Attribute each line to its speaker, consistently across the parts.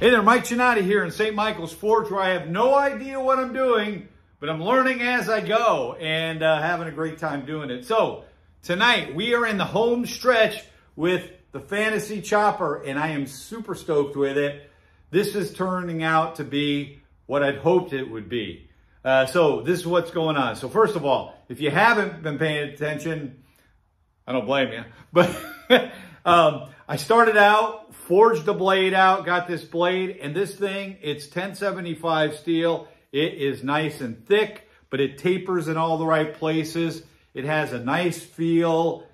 Speaker 1: Hey there, Mike Giannotti here in St. Michael's Forge, where I have no idea what I'm doing, but I'm learning as I go and having a great time doing it. So tonight we are in the home stretch with the Fantasy Chopper, and I am super stoked with it. This is turning out to be what I'd hoped it would be. So this is what's going on. So first of all, if you haven't been paying attention, I don't blame you, but I started out, forged the blade out, got this blade, and this thing, it's 1075 steel. It is nice and thick, but it tapers in all the right places. It has a nice feel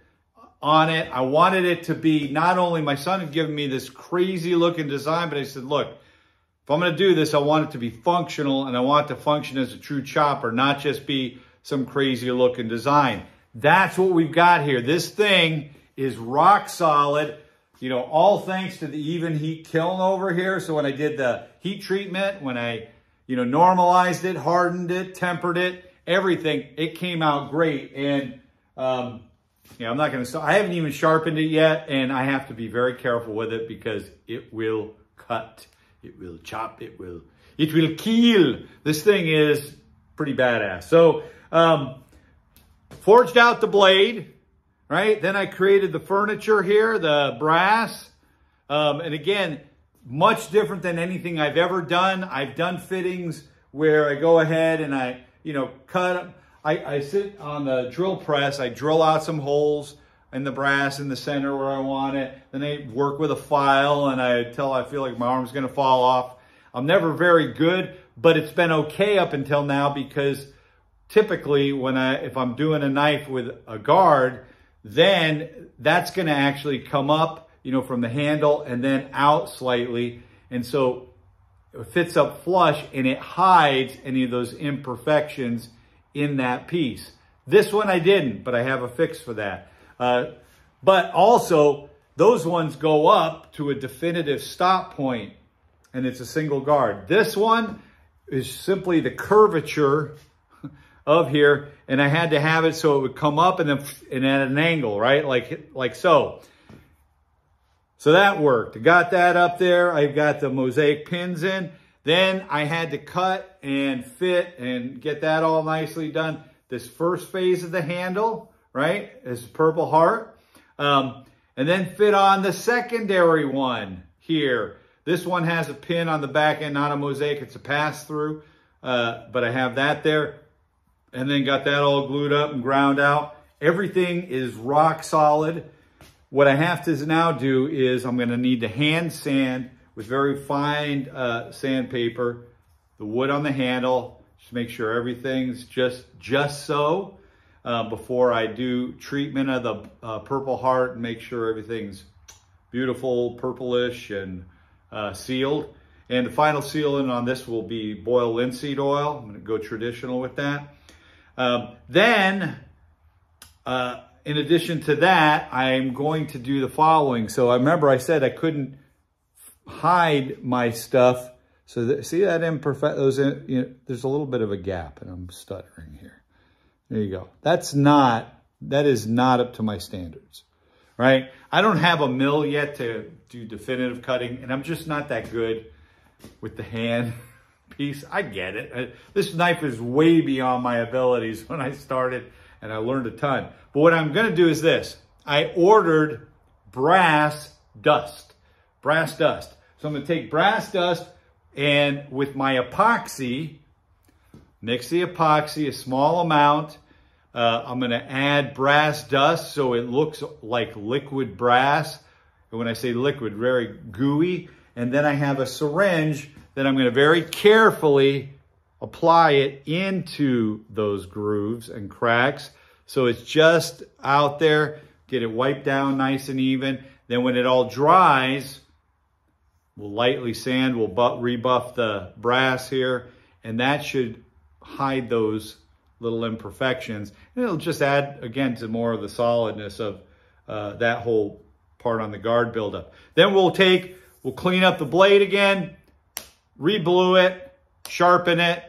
Speaker 1: on it. I wanted it to be, not only, my son had given me this crazy looking design, but I said, look, if I'm going to do this, I want it to be functional, and I want it to function as a true chopper, not just be some crazy looking design. That's what we've got here. This thing is rock solid. You know, all thanks to the even heat kiln over here. So when I did the heat treatment, when I, normalized it, hardened it, tempered it, everything, it came out great. And, I'm not going to, I haven't even sharpened it yet, and I have to be very careful with it because it will cut, it will chop, it will kill. This thing is pretty badass. So, forged out the blade. Right? Then I created the furniture here, the brass. And again, much different than anything I've ever done. I've done fittings where I go ahead and I, cut. I sit on the drill press. I drill out some holes in the brass in the center where I want it. Then I work with a file and until I feel like my arm's going to fall off. I'm never very good, but it's been okay up until now because typically if I'm doing a knife with a guard, then that's going to actually come up, from the handle and then out slightly. And so it fits up flush and it hides any of those imperfections in that piece. This one I didn't, but I have a fix for that. But also, those ones go up to a definitive stop point, and it's a single guard. This one is simply the curvature of here, and I had to have it so it would come up and then at an angle, right? Like so. So that worked. I got that up there. I've got the mosaic pins in. Then I had to cut and fit and get that all nicely done. This first phase of the handle, right, is purple heart. And then fit on the secondary one here. This one has a pin on the back end, not a mosaic. It's a pass-through, but I have that there. And then got that all glued up and ground out. Everything is rock solid. What I have to now do is I'm going to need to hand sand with very fine sandpaper, the wood on the handle, just make sure everything's just so before I do treatment of the purple heart and make sure everything's beautiful, purplish, and sealed. And the final sealant on this will be boiled linseed oil. I'm going to go traditional with that. In addition to that, I'm going to do the following. So I remember I said I couldn't hide my stuff. So see that imperfect, there's a little bit of a gap, and I'm stuttering here. There you go. That is not up to my standards, right? I don't have a mill yet to do definitive cutting, and I'm just not that good with the hand piece. I get it. This knife is way beyond my abilities when I started, and I learned a ton. But what I'm going to do is this. I ordered brass dust. So I'm going to take brass dust and with my epoxy, mix the epoxy, a small amount. I'm going to add brass dust so it looks like liquid brass. And when I say liquid, very gooey. And then I have a syringe that I'm going to very carefully apply it into those grooves and cracks. So it's just out there, get it wiped down nice and even. Then when it all dries, we'll lightly sand, we'll rebuff the brass here, and that should hide those little imperfections. And it'll just add, again, to more of the solidness of that whole part on the guard buildup. Then we'll clean up the blade again, re-blue it, sharpen it,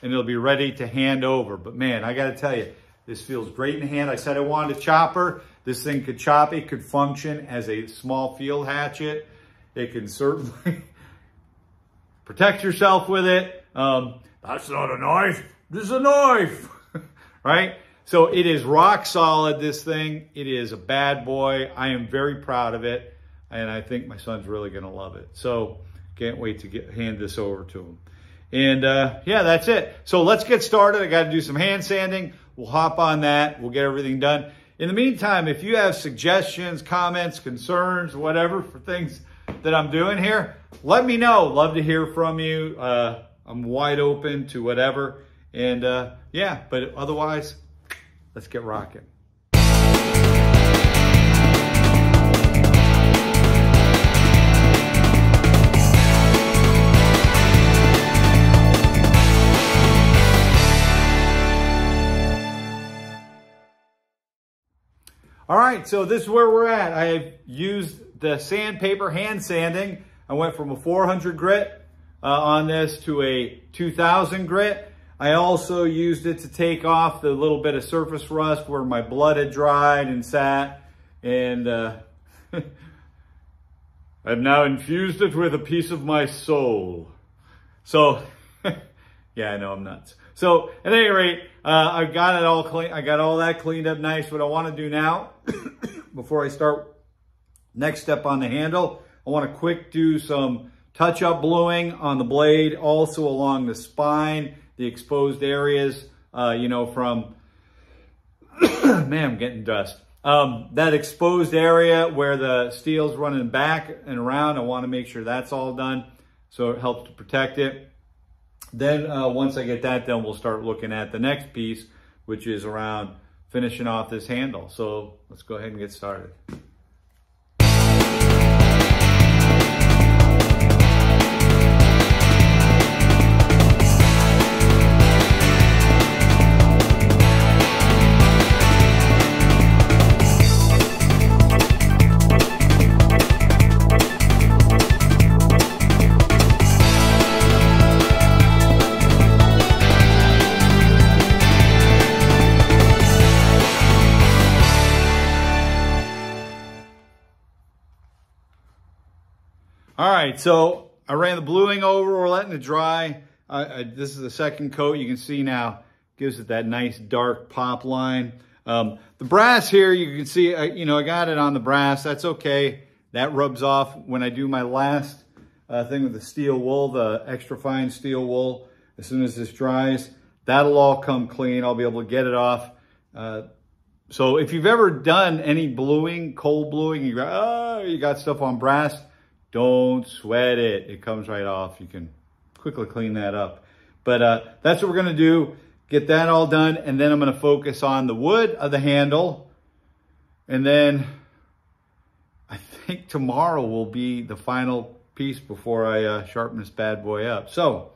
Speaker 1: and it'll be ready to hand over. But man, I got to tell you, this feels great in the hand. I said I wanted a chopper. This thing could chop. It could function as a small field hatchet. It can certainly protect yourself with it. That's not a knife. This is a knife, right? So it is rock solid, this thing. It is a bad boy. I am very proud of it, and I think my son's really going to love it. So can't wait to hand this over to him. And yeah, that's it. So let's get started. I got to do some hand sanding. We'll hop on that. We'll get everything done. In the meantime, if you have suggestions, comments, concerns, whatever for things that I'm doing here, let me know. Love to hear from you. I'm wide open to whatever. And yeah, but otherwise, let's get rocking. All right, so this is where we're at. I have used the sandpaper hand sanding. I went from a 400 grit on this to a 2000 grit. I also used it to take off the little bit of surface rust where my blood had dried and sat. And I've now infused it with a piece of my soul. So, yeah, I know I'm nuts. So at any rate, I got it all clean. I got all that cleaned up nice. What I want to do now, before I start next step on the handle, I want to quick do some touch-up bluing on the blade, also along the spine, the exposed areas, you know, from, man, I'm getting dust. That exposed area where the steel's running back and around, I want to make sure that's all done so it helps to protect it. Then once I get that done, we'll start looking at the next piece, which is around finishing off this handle. So let's go ahead and get started. All right, so I ran the bluing over. We're letting it dry. This is the second coat. You can see now, gives it that nice dark pop line. The brass here, you can see, you know, I got it on the brass. That's okay. That rubs off when I do my last thing with the steel wool, the extra fine steel wool. As soon as this dries, that'll all come clean. I'll be able to get it off. So if you've ever done any bluing, cold bluing, you go, oh, you got stuff on brass, don't sweat it. It comes right off. You can quickly clean that up. But that's what we're going to do. Get that all done. And then I'm going to focus on the wood of the handle. And then I think tomorrow will be the final piece before I sharpen this bad boy up. So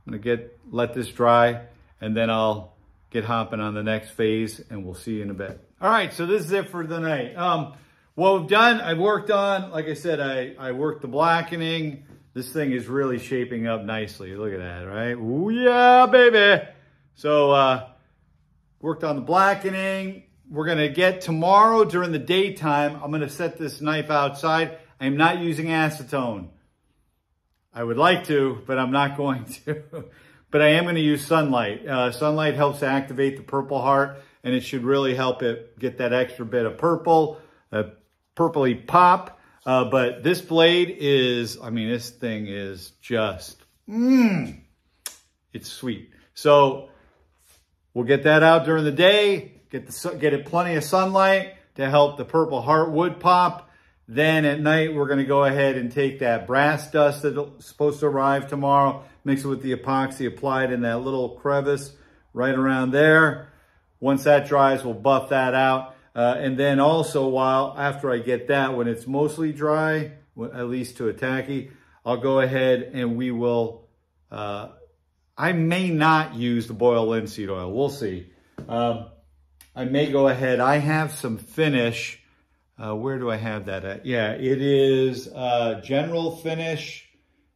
Speaker 1: I'm going to let this dry, and then I'll get hopping on the next phase, and we'll see you in a bit. All right, so this is it for the night. What we've done, I've worked on, like I said, I worked the blackening. This thing is really shaping up nicely. Look at that, right? Ooh, yeah, baby. So, worked on the blackening. We're going to get tomorrow during the daytime. I'm going to set this knife outside. I'm not using acetone. I would like to, but I'm not going to. But I am going to use sunlight. Sunlight helps to activate the Purple Heart, and it should really help it get that extra bit of purple. Purpley pop, but this blade is, I mean, this thing is just, it's sweet. So we'll get that out during the day, get it plenty of sunlight to help the Purple Heart wood pop. Then at night, we're going to go ahead and take that brass dust that's supposed to arrive tomorrow, mix it with the epoxy applied in that little crevice right around there. Once that dries, we'll buff that out. And then also after I get that, when it's mostly dry, at least to a tacky, I'll go ahead and we will, I may not use the boil linseed oil. We'll see. I may go ahead. I have some finish. Where do I have that at? Yeah, it is General Finish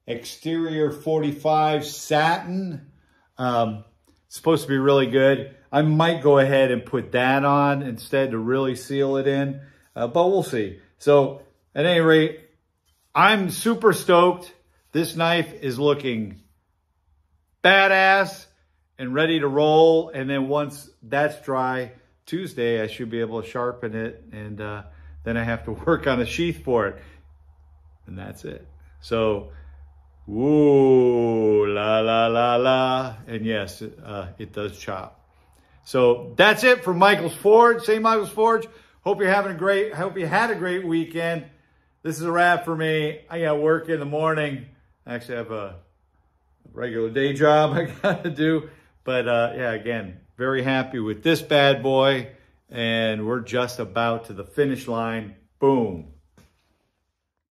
Speaker 1: Exterior 45 Satin. It's supposed to be really good. I might go ahead and put that on instead to really seal it in, but we'll see. So at any rate, I'm super stoked. This knife is looking badass and ready to roll. And then once that's dry, Tuesday, I should be able to sharpen it. And then I have to work on a sheath for it. And that's it. So, ooh, la, la, la, la. And yes, it does chop. So that's it for Michael's Forge, St. Michael's Forge. Hope you had a great weekend. This is a wrap for me. I got work in the morning. I actually have a regular day job I got to do. But yeah, again, very happy with this bad boy. And we're just about to the finish line. Boom.